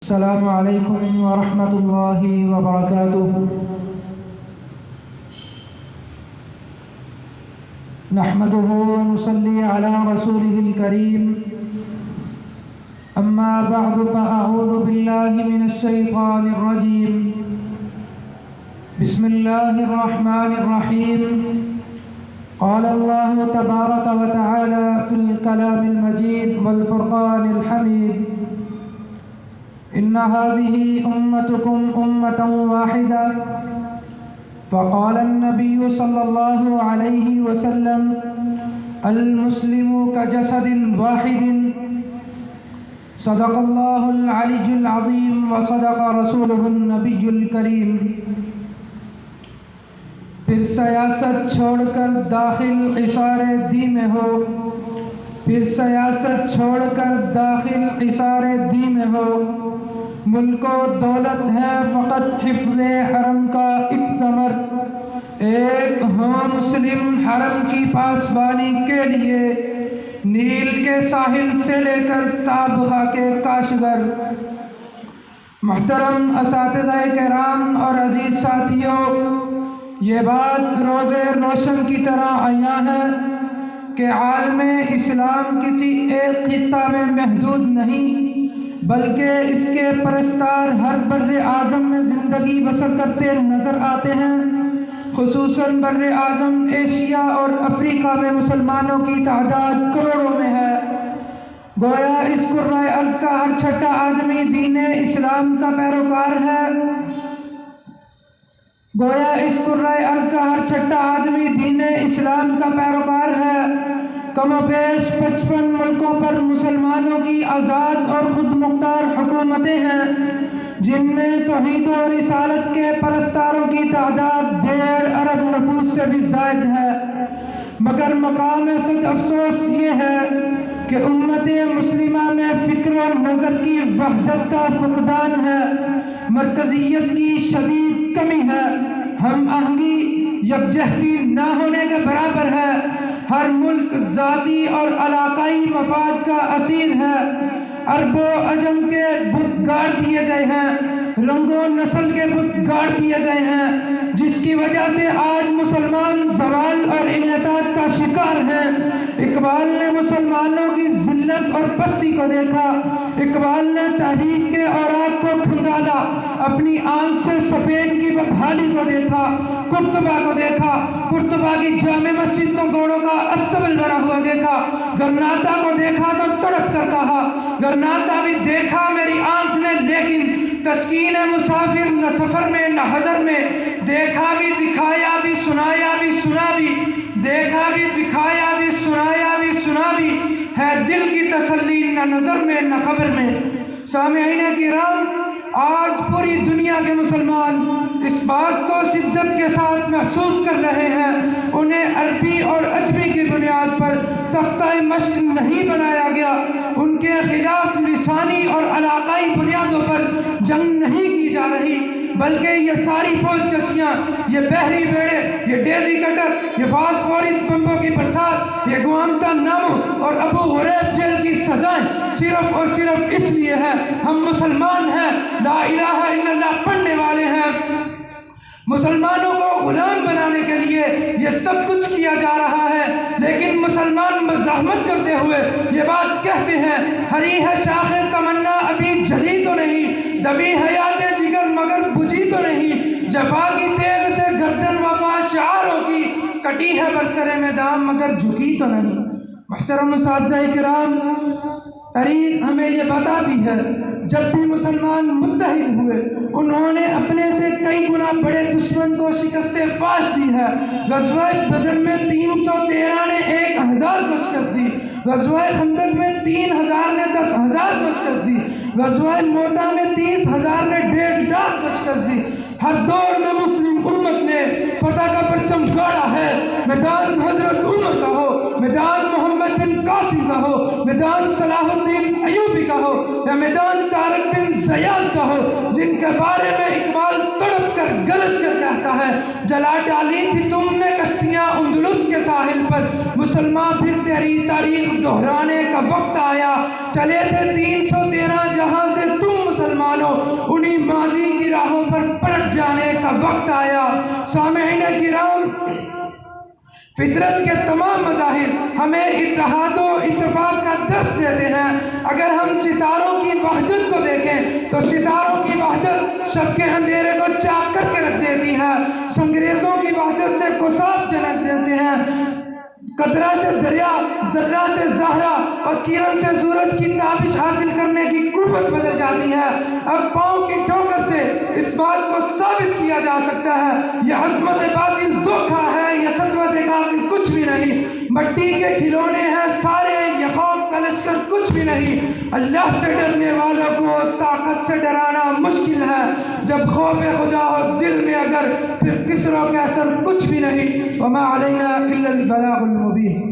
السلام علیکم ورحمۃ اللہ وبرکاتہ۔ نحمده ونصلي على رسوله الكريم، اما بعد فاعوذ باللہ من الشیطان الرجیم، بسم اللہ الرحمن الرحیم۔ قال اللہ تبارک وتعالی فی الکلام المجید والفرقان الحمید، ان هذه امتکم امة واحدة، فقال النبي صلى الله عليه وسلم المسلم كجسد واحد، صدق الله العلي العظيم وصدق رسوله النبي الكريم۔ پھر سیاست چھوڑ کر داخل حصار دی میں ہو، پھر سیاست چھوڑ کر داخل حصار دی میں ہو، ملک و دولت ہے فقط حفظ حرم کا ایک ثمر، ایک ہو مسلم حرم کی پاسبانی کے لیے، نیل کے ساحل سے لے کر تابخا کے کاشگر۔ محترم اساتذہ کرام اور عزیز ساتھیوں، یہ بات روز روشن کی طرح عیاں ہے کہ عالم اسلام کسی ایک خطہ میں محدود نہیں، بلکہ اس کے پرستار ہر بر اعظم میں زندگی بسر کرتے نظر آتے ہیں۔ خصوصاً بر اعظم ایشیا اور افریقہ میں مسلمانوں کی تعداد کروڑوں میں ہے۔ گویا اس کرۂ ارض کا ہر چھٹا آدمی دین اسلام کا پیروکار ہے، گویا اس کرۂ ارض کا ہر چھٹا آدمی دین اسلام کا پیروکار ہے۔ کم و بیش 55 ملکوں پر مسلمانوں کی آزاد اور خود مختار حکومتیں ہیں، جن میں توحید و رسالت کے پرستاروں کی تعداد 1.5 ارب نفوس سے بھی زائد ہے۔ مگر مقام صد افسوس یہ ہے کہ امت مسلمہ میں فکر و نظر کی وحدت کا فقدان ہے، مرکزیت کی شدید کمی ہے، ہم آہنگی یکجہتی نہ ہونے کے برابر ہے، ہر ملک ذاتی اور علاقائی مفاد کا اسیر ہے، عرب و عجم کے بت گاڑ دیے گئے ہیں، رنگ و نسل کے بت گاڑ دیے گئے ہیں، جس کی وجہ سے آج مسلمان زوال اور انحطاط کا شکار ہیں۔ اقبال نے مسلمانوں کی ذلت اور پستی کو دیکھا، اقبال نے تحریک کے اوراق کو کھنگالا، اپنی آنکھ سے سپین کی بدحالی کو دیکھا، قرطبہ کو دیکھا، قرطبہ کی جامع مسجد کو گھوڑوں کا استبل بنا ہوا دیکھا، گرناطہ کو دیکھا تو تڑپ کر کہا، گرناطہ بھی دیکھا میری آنکھ نے لیکن تسکین مسافر نہ سفر میں نہ حضر میں، دیکھا بھی دکھایا بھی سنایا بھی سنا بھی، دیکھا بھی دکھایا بھی سنایا بھی سنا بھی، ہے دل کی تسلی نہ نظر میں نہ خبر میں۔ سامعین کرام، آج پوری دنیا کے مسلمان اس بات کو شدت کے ساتھ محسوس کر رہے ہیں، انہیں عربی اور عجمی کی بنیاد پر تختہ مشق نہیں بنایا گیا، ان کے خلاف لسانی اور علاقائی بنیادوں پر جنگ نہیں کی جا رہی، بلکہ یہ ساری فوج کشیاں، یہ بحری بیڑے، یہ ڈیزی کٹر، یہ فاسفورس بمبوں کی برسات، یہ گوانتا نامو اور ابو غریب جیل کی سزائیں صرف اور صرف اس لیے ہے ہم مسلمان ہیں، لا الہ الا اللہ پڑھنے والے ہیں۔ مسلمانوں کو غلام بنانے کے لیے یہ سب کچھ کیا جا رہا ہے، لیکن مسلمان مزاحمت کرتے ہوئے یہ بات کہتے ہیں، ہری ہے شاخ تمنا ابھی جلی تو نہیں، دبی حیات جگر مگر بجھی تو نہیں، جفا کی تیغ سے گردن وفا شعاروں کی، کٹی ہے برسر میدان مگر جھکی تو نہیں۔ محترم اساتذہ کرام، تاریخ ہمیں یہ بتاتی ہے جب بھی مسلمان متحد ہوئے انہوں نے اپنے سے کئی گنا بڑے دشمن کو شکست فاش دی ہے۔ غزوہ بدر میں 313 نے 1000 کو شکست دی، غزوہ خندق میں 3000 نے 10,000 کو شکست دی، غزوہ موتا میں 30,000 نے 1.5 لاکھ کو شکست دی۔ ہر دور میں مسلم امت نے فتح کا پرچم گاڑا ہے، میدان حضرت عمر کا ہو، میدان محمد بن قاسم کا ہو، میدان صلاح الدین ایوبی کا ہو یا میدان طارق بن زیاد کا ہو، جن کے بارے میں اقبال تڑپ کر گرج کر کہتا ہے، جلا ڈالی تھی تم نے کشتیاں اندلس کے ساحل پر، مسلمان پھر تیری تاریخ دہرانے کا وقت آیا، چلے تھے 313 جہاں سے تم مسلمانوں انہی ماضی کی راہوں پر پلٹ جانے کا وقت آیا۔ سامعین کرام، فطرت کے تمام مظاہر ہمیں اتحاد و اتفاق کا درس دیتے ہیں۔ اگر ہم ستاروں کی وحدت کو دیکھیں تو ستاروں کی وحدت شب کے اندھیرے کو چاک کر کے رکھ دیتی ہے، سنگریزوں کی وحدت سے کساف جنم دیتے ہیں، قطرہ سے دریا، ذرہ سے زہرہ اور کرن سے سورج کی تابش حاصل کرنے کی قوت بدل جاتی ہے۔ اب پاؤں کی ٹھوکر سے اس بات کو ثابت کیا جا سکتا ہے یہ عظمت باطل دھوکہ ہے، یہ سطوت کافر کچھ بھی نہیں، مٹی کے کھلونے ہیں سارے، یہ خوف کا لشکر کچھ بھی نہیں۔ اللہ سے ڈرنے والوں کو طاقت سے ڈرانا مشکل ہے، جب خوف خدا ہو دل میں اگر پھر کسر و کیسر کچھ بھی نہیں۔ وما علینا الا البلاغ المبین۔